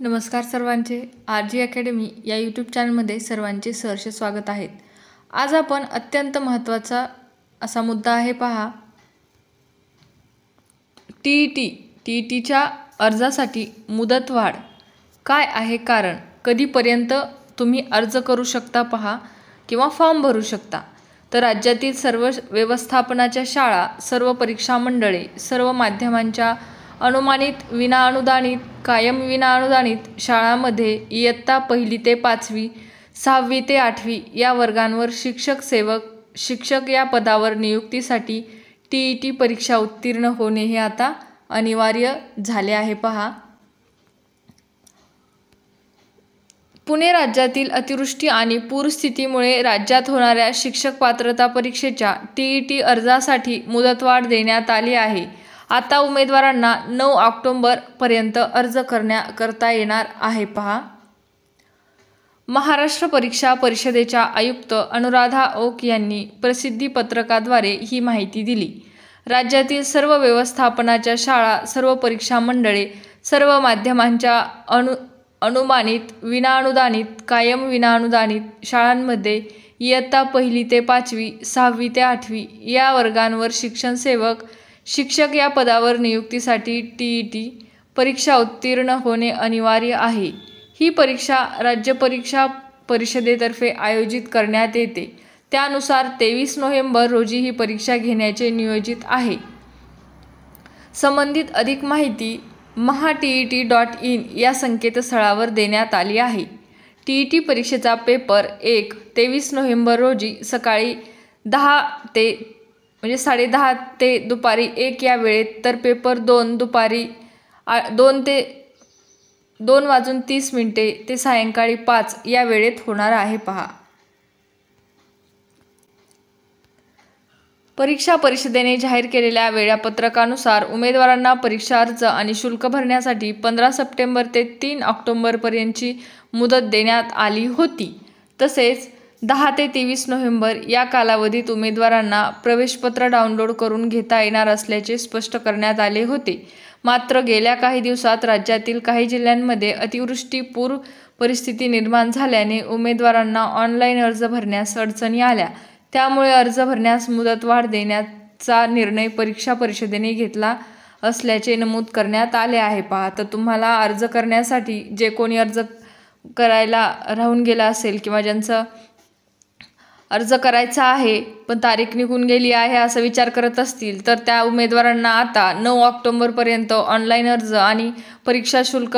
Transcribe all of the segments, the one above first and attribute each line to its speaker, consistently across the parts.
Speaker 1: नमस्कार सर्वांचे, RG academy या यूट्यूब चॅनलमध्ये सर्वांचे सहर्ष स्वागत आहे। आज आपण अत्यंत महत्त्वाचा असा मुद्दा आहे पहा, TETच्या अर्जासाठी मुदतवाढ काय आहे, कारण कधीपर्यंत तुम्ही अर्ज करू शकता पहा किंवा फॉर्म भरू शकता। तर राज्यातील सर्व व्यवस्थापनाच्या शाळा, सर्व परीक्षा मंडळे, सर्व माध्यमांच्या अनुमानित विनाअनुदानित, कायम विनाअनुदानित शाळांमध्ये इयत्ता 1ली ते 5वी, 6वी ते 8वी या वर्गांवर शिक्षक या पदावर नियुक्तीसाठी TET परीक्षा उत्तीर्ण होणे हे आता अनिवार्य झाले आहे पहा। पुणे राज्यातील अतिवृष्टी आणि पूरस्थितीमुळे राज्यात होणाऱ्या शिक्षक पात्रता परीक्षेच्या TET अर्जासाठी मुदतवाढ देण्यात आली आहे। आता उमेदवारांना 9 ऑक्टोबर पर्यंत अर्ज करता येणार आहे पहा। महाराष्ट्र परीक्षा परिषदेच्या आयुक्त अनुराधा ओक यांनी प्रसिद्धी पत्रकाद्वारे ही माहिती दिली। राज्यातील सर्व व्यवस्थापनाच्या शाळा, सर्व परीक्षा मंडळे, सर्व माध्यमांच्या अनुमानित विनाअनुदानित, कायम विनाअनुदानित शाळांमध्ये इयत्ता 1ली ते 5वी, 6वी ते 8वी या वर्गांवर शिक्षक या पदावर नियुक्तीसाठी TET परीक्षा उत्तीर्ण होणे अनिवार्य आहे। ही परीक्षा राज्य परीक्षा परिषदेतर्फे आयोजित करण्यात येते। त्यानुसार 23 नोव्हेंबर रोजी ही परीक्षा घेण्याचे नियोजित आहे। संबंधित अधिक माहिती mahatet.in या संकेतस्थळावर देण्यात आली आहे। TET परीक्षेचा पेपर 1 23 नोव्हेंबर रोजी सकाळी 10:30 ते दुपारी 1 या वेळेत, तर पेपर 2 दुपारी 2:30 ते सायंकाळी 5 या वेळेत होणार आहे पहा। परीक्षा परिषदेने जाहीर केलेल्या वेळापत्रकानुसार उमेदवारांना परीक्षा अर्ज आणि शुल्क भरण्यासाठी 15 सप्टेंबर ते 3 ऑक्टोबरपर्यंतची मुदत देण्यात आली होती। तसेच 10 ते 23 नोव्हेंबर या कालावधीत उमेदवारांना प्रवेशपत्र डाउनलोड करून घेता येणार असल्याचे स्पष्ट करण्यात आले होते। मात्र गेल्या काही दिवसात राज्यातील काही जिल्ह्यांमध्ये अतिवृष्टी, पूर परिस्थिती निर्माण झाल्याने उमेदवारांना ऑनलाईन अर्ज भरण्यास अडचणी आल्या। त्यामुळे अर्ज भरण्यास मुदतवाढ देण्याचा निर्णय परीक्षा परिषदेने घेतला असल्याचे नमूद करण्यात आले आहे पहा। तर तुम्हाला अर्ज करण्यासाठी जे कोणी अर्ज करायला राहून गेला असेल किंवा ज्यांचं अर्ज करायचा आहे पण तारीख निघून गेली आहे असा विचार करत असतील, तर त्या उमेदवारांना आता 9 ऑक्टोबरपर्यंत ऑनलाईन अर्ज आणि परीक्षा शुल्क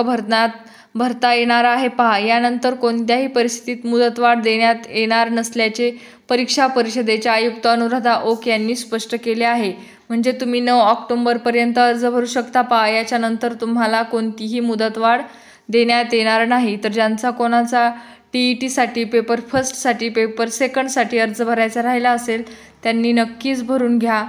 Speaker 1: भरता येणार आहे पहा। यानंतर कोणत्याही परिस्थितीत मुदतवाढ देण्यात येणार नसल्याचे परीक्षा परिषदेचे आयुक्त अनुराधा ओक यांनी स्पष्ट केले आहे। म्हणजे तुम्ही 9 ऑक्टोबरपर्यंत अर्ज भरू शकता पहा। याच्यानंतर तुम्हाला कोणतीही मुदतवाढ देण्यात येणार नाही। तर ज्यांचा कोणाचा TETसाठी पेपर 1साठी, पेपर 2साठी अर्ज भरायचा राहिला असेल त्यांनी नक्कीच भरून घ्या।